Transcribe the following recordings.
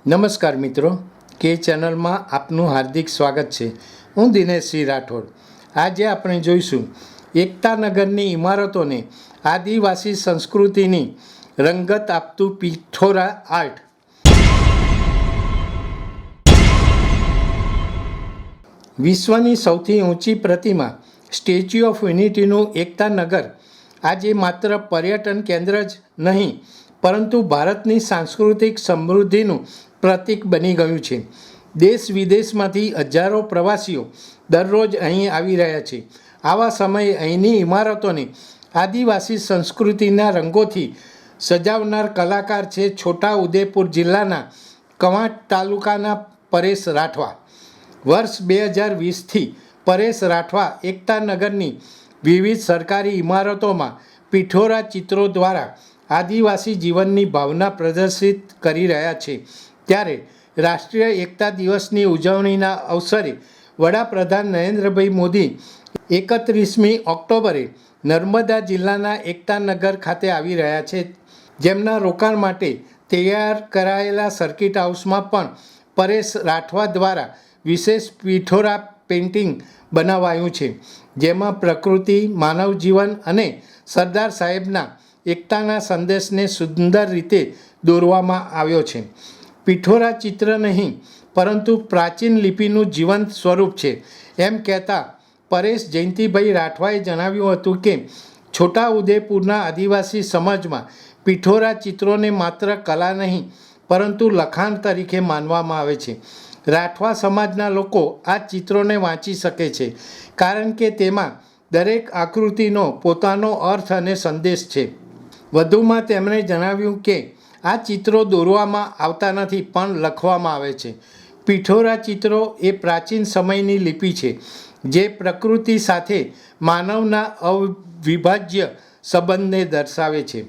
નમસ્કાર મિત્રો, કે ચેનલમાં આપનું હાર્દિક સ્વાગત છે. હું દિનેશસિંહ રાઠોડ. આજે આપણે જોઈશું એકતાનગરની ઇમારતોને આદિવાસી સંસ્કૃતિની રંગત આપતું પિઠોરા આર્ટ. વિશ્વની સૌથી ઊંચી પ્રતિમા સ્ટેચ્યુ ઓફ યુનિટીનું એકતાનગર આજે માત્ર પર્યટન કેન્દ્ર જ નહીં, પરંતુ ભારતની સાંસ્કૃતિક સમૃદ્ધિનું પ્રતીક બની ગયું છે. દેશ વિદેશમાંથી હજારો પ્રવાસીઓ દરરોજ અહીં આવી રહ્યા છે. આવા સમયે અહીંની ઇમારતોને આદિવાસી સંસ્કૃતિના રંગોથી સજાવનાર કલાકાર છે છોટા ઉદેપુર જિલ્લાના કવાંટ તાલુકાના પરેશ રાઠવા. વર્ષ 2020થી પરેશ રાઠવા એકતાનગરની વિવિધ સરકારી ઇમારતોમાં પિઠોરા ચિત્રો દ્વારા આદિવાસી જીવનની ભાવના પ્રદર્શિત કરી રહ્યા છે. ત્યારે રાષ્ટ્રીય એકતા દિવસની ઉજવણીના અવસરે વડાપ્રધાન નરેન્દ્રભાઈ મોદી 31મી ઓક્ટોબરે નર્મદા જિલ્લાના એકતાનગર ખાતે આવી રહ્યા છે. જેમના રોકાણ માટે તૈયાર કરાયેલા સર્કિટ હાઉસમાં પણ પરેશ રાઠવા દ્વારા વિશેષ પિઠોરા પેઇન્ટિંગ બનાવાયું છે, જેમાં પ્રકૃતિ, માનવ જીવન અને સરદાર સાહેબના એકતાના સંદેશને સુંદર રીતે દોરવામાં આવ્યો છે. પિઠોરા ચિત્ર નહીં, પરંતુ પ્રાચીન લિપિનું જીવંત સ્વરૂપ છે, એમ કહેતા પરેશ જયંતિભાઈ રાઠવાએ જણાવ્યું હતું કે છોટા ઉદેપુરના આદિવાસી સમાજમાં પિઠોરા ચિત્રોને માત્ર કલા નહીં, પરંતુ લખાણ તરીકે માનવામાં આવે છે. રાઠવા સમાજના લોકો આ ચિત્રોને વાંચી શકે છે, કારણ કે તેમાં દરેક આકૃતિનો પોતાનો અર્થ અને સંદેશ છે. વધુમાં તેમણે જણાવ્યું કે આ ચિત્રો દોરવામાં આવતા નથી, પણ લખવામાં આવે છે. પિઠોરા ચિત્રો એ પ્રાચીન સમયની લિપિ છે, જે પ્રકૃતિ સાથે માનવના અવિભાજ્ય સંબંધને દર્શાવે છે.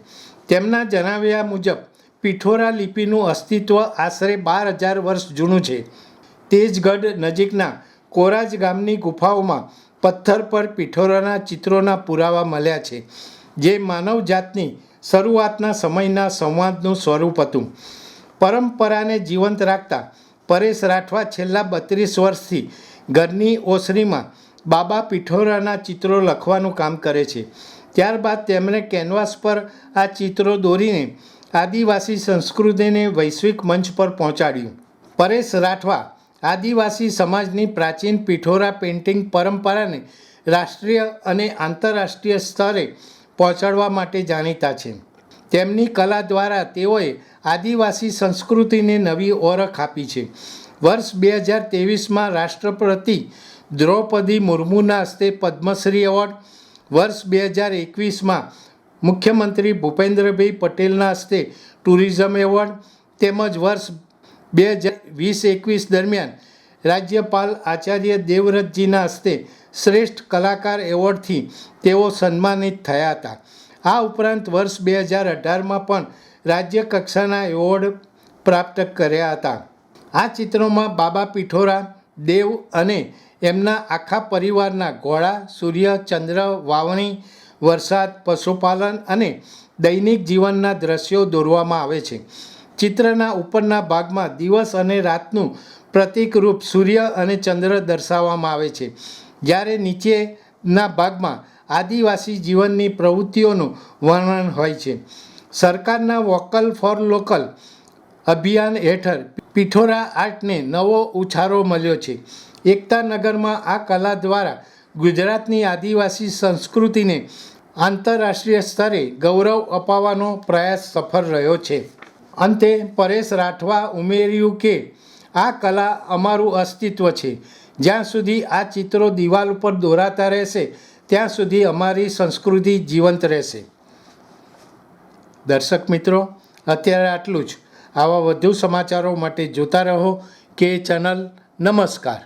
તેમના જણાવ્યા મુજબ પિઠોરા લિપિનું અસ્તિત્વ આશરે 12,000 વર્ષ જૂનું છે. તેજગઢ નજીકના કોરાજ ગામની ગુફાઓમાં પથ્થર પર પિઠોરાના ચિત્રોના પુરાવા મળ્યા છે, જે માનવજાતની શરૂઆતના સમયના સંવાદનું સ્વરૂપ હતું. પરંપરાને જીવંત રાખતા પરેશ રાઠવા છેલ્લા 32 વર્ષથી ઘરની ઓસરીમાં બાબા પિઠોરાના ચિત્રો લખવાનું કામ કરે છે. ત્યારબાદ તેમણે કેનવાસ પર આ ચિત્રો દોરીને આદિવાસી સંસ્કૃતિને વૈશ્વિક મંચ પર પહોંચાડ્યું. પરેશ રાઠવા આદિવાસી સમાજની પ્રાચીન પિઠોરા પેઇન્ટિંગ પરંપરાને રાષ્ટ્રીય અને આંતરરાષ્ટ્રીય સ્તરે પહોંચાડવા માટે જાણીતા છે. તેમની કલા દ્વારા તેઓએ આદિવાસી સંસ્કૃતિને નવી ઓળખ આપી છે. વર્ષ 2023માં રાષ્ટ્રપતિ દ્રૌપદી મુર્મુના હસ્તે પદ્મશ્રી એવોર્ડ, વર્ષ 2021માં મુખ્યમંત્રી ભૂપેન્દ્રભાઈ પટેલના હસ્તે ટુરિઝમ એવોર્ડ, તેમજ વર્ષ 2020-21 દરમિયાન રાજ્યપાલ આચાર્ય દેવવ્રતજીના હસ્તે શ્રેષ્ઠ કલાકાર એવોર્ડથી તેઓ સન્માનિત થયા હતા. આ ઉપરાંત વર્ષ 2018માં પણ રાજ્ય કક્ષાના એવોર્ડ પ્રાપ્ત કર્યા હતા. આ ચિત્રોમાં બાબા પિઠોરા, દેવ અને એમના આખા પરિવારના ઘોડા, સૂર્ય, ચંદ્ર, વાવણી, વરસાદ, પશુપાલન અને દૈનિક જીવનના દ્રશ્યો દોરવામાં આવે છે. ચિત્રના ઉપરના ભાગમાં દિવસ અને રાતનું પ્રતીકરૂપ સૂર્ય અને ચંદ્ર દર્શાવવામાં આવે છે, જ્યારે નીચેના ભાગમાં આદિવાસી જીવનની પ્રવૃત્તિઓનું વર્ણન હોય છે. સરકારના વોકલ ફોર લોકલ અભિયાન હેઠળ પિઠોરા આર્ટને નવો ઉછાળો મળ્યો છે. એકતાનગરમાં આ કલા દ્વારા ગુજરાતની આદિવાસી સંસ્કૃતિને આંતરરાષ્ટ્રીય સ્તરે ગૌરવ અપાવવાનો પ્રયાસ સફળ રહ્યો છે. અંતે પરેશ રાઠવા ઉમેર્યું કે આ કલા અમારું અસ્તિત્વ છે. જ્યાં સુધી આ ચિત્રો દિવાલ ઉપર દોરાતા રહેશે, ત્યાં સુધી અમારી સંસ્કૃતિ જીવંત રહેશે. દર્શક મિત્રો, અત્યારે આટલું જ. આવા વધુ સમાચારો માટે જોતા રહો કે ચેનલ. નમસ્કાર.